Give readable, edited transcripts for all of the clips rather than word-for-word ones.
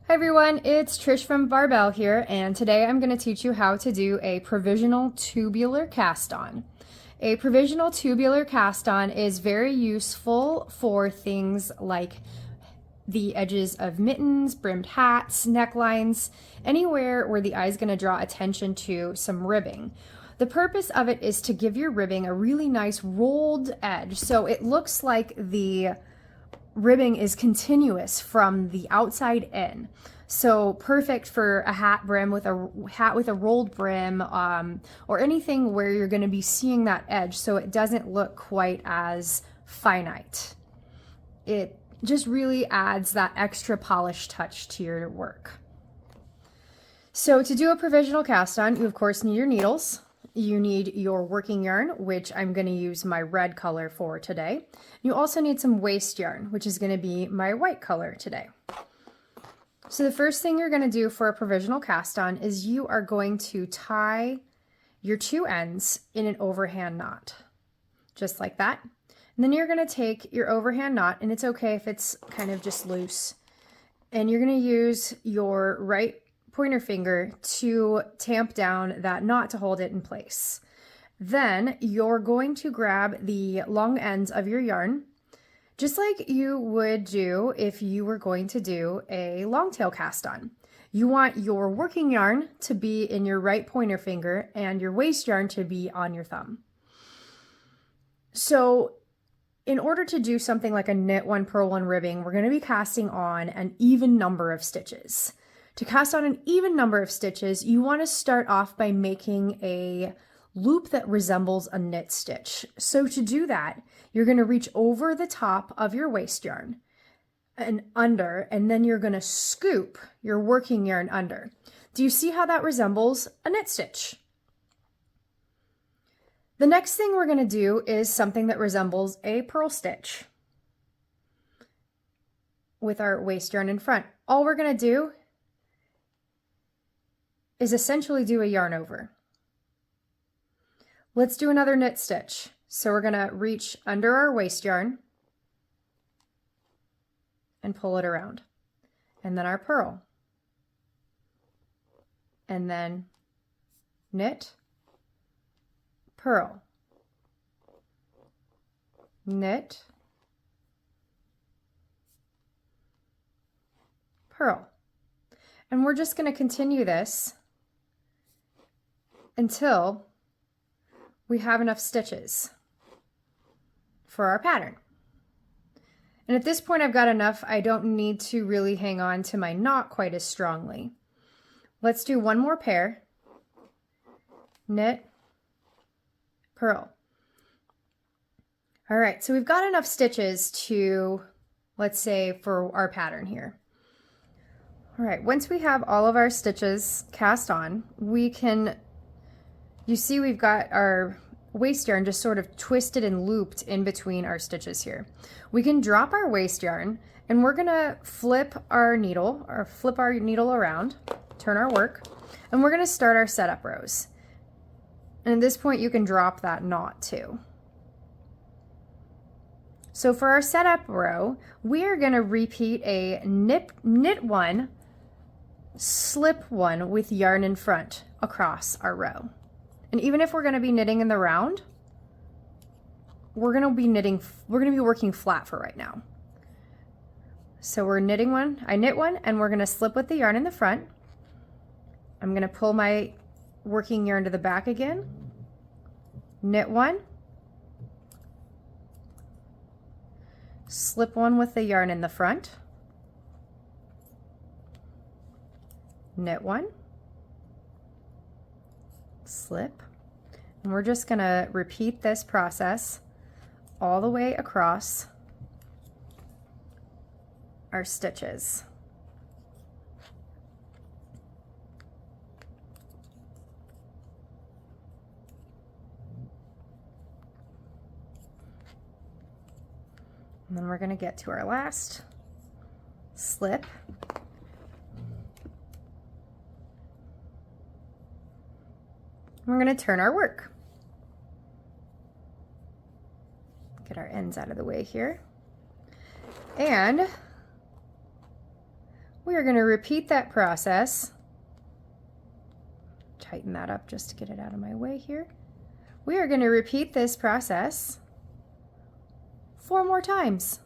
Hi everyone, it's Trish from Barbell here, and today I'm going to teach you how to do a provisional tubular cast on. A provisional tubular cast on is very useful for things like the edges of mittens, brimmed hats, necklines, anywhere where the eye is going to draw attention to some ribbing. The purpose of it is to give your ribbing a really nice rolled edge, so it looks like the ribbing is continuous from the outside in. So perfect for a hat brim with a hat with a rolled brim, or anything where you're going to be seeing that edge so it doesn't look quite as finite. It just really adds that extra polished touch to your work. So to do a provisional cast on, you of course need your needles. You need your working yarn, which I'm going to use my red color for today. You also need some waste yarn, which is going to be my white color today. So the first thing you're going to do for a provisional cast on is you are going to tie your two ends in an overhand knot, just like that. And then you're going to take your overhand knot, and it's okay if it's kind of just loose, and you're going to use your right pointer finger to tamp down that knot to hold it in place. Then you're going to grab the long ends of your yarn, just like you would do if you were going to do a long tail cast on. You want your working yarn to be in your right pointer finger and your waste yarn to be on your thumb. So in order to do something like a knit one, purl one ribbing, we're going to be casting on an even number of stitches. To cast on an even number of stitches, you want to start off by making a loop that resembles a knit stitch. So to do that, you're going to reach over the top of your waste yarn and under, and then you're going to scoop your working yarn under. Do you see how that resembles a knit stitch? The next thing we're going to do is something that resembles a purl stitch with our waste yarn in front. All we're going to do is essentially do a yarn over. Let's do another knit stitch. So we're going to reach under our waste yarn and pull it around, and then our purl, and then knit, purl, knit, purl. And we're just going to continue this until we have enough stitches for our pattern. And at this point I've got enough. I don't need to really hang on to my knot quite as strongly. Let's do one more pair. Knit, purl. All right, so we've got enough stitches to, let's say, for our pattern here. All right, once we have all of our stitches cast on, we can, you see we've got our waste yarn just sort of twisted and looped in between our stitches here. We can drop our waste yarn, and we're gonna flip our needle around, turn our work, and we're gonna start our setup rows. And at this point you can drop that knot too. So for our setup row, we are gonna repeat a knit one, slip one with yarn in front across our row. And even if we're going to be knitting in the round, we're going to be working flat for right now. So we're knitting one, I knit one, and we're going to slip with the yarn in the front. I'm going to pull my working yarn to the back again, knit one, slip one with the yarn in the front, knit one, slip, and we're just going to repeat this process all the way across our stitches. And then we're going to get to our last slip. We're going to turn our work. Get our ends out of the way here. And We are going to repeat that process. Tighten that up just to get it out of my way here. We are going to repeat this process 4 more times.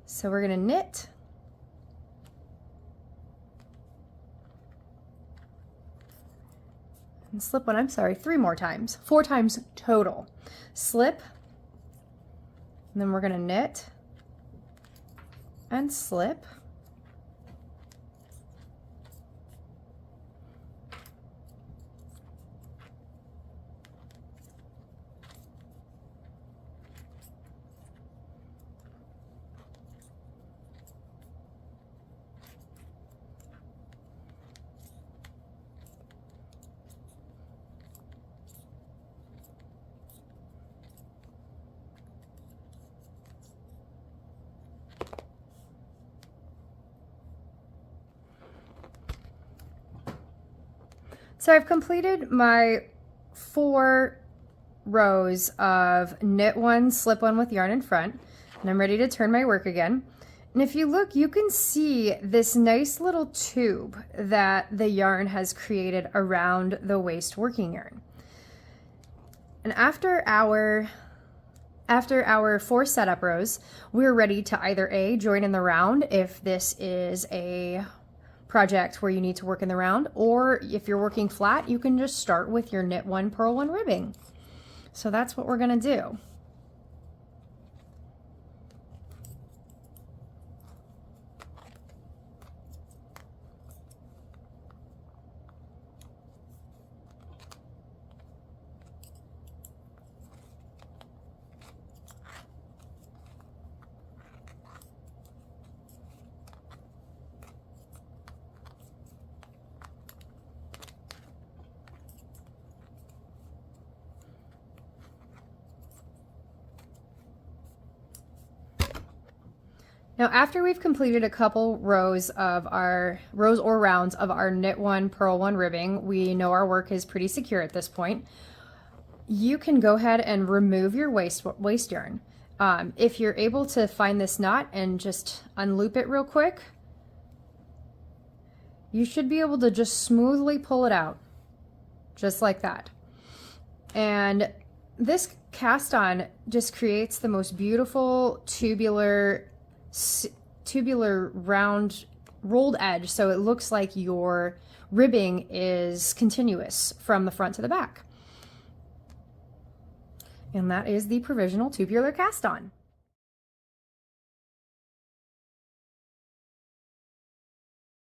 So we're going to knit, and slip one, I'm sorry, 3 more times, 4 times total. Slip, and then we're going to knit and slip. So I've completed my 4 rows of knit one, slip one with yarn in front, and I'm ready to turn my work again. And if you look, you can see this nice little tube that the yarn has created around the waist working yarn. And after our 4 setup rows, we're ready to either A, join in the round if this is a project where you need to work in the round, or if you're working flat, you can just start with your knit one, purl one ribbing. So that's what we're going to do. Now, after we've completed a couple rows or rounds of our knit one, purl one ribbing, we know our work is pretty secure at this point. You can go ahead and remove your waist yarn. If you're able to find this knot and just unloop it real quick, you should be able to just smoothly pull it out, just like that. And this cast on just creates the most beautiful tubular round rolled edge, so it looks like your ribbing is continuous from the front to the back. And that is the Provisional Tubular Cast On.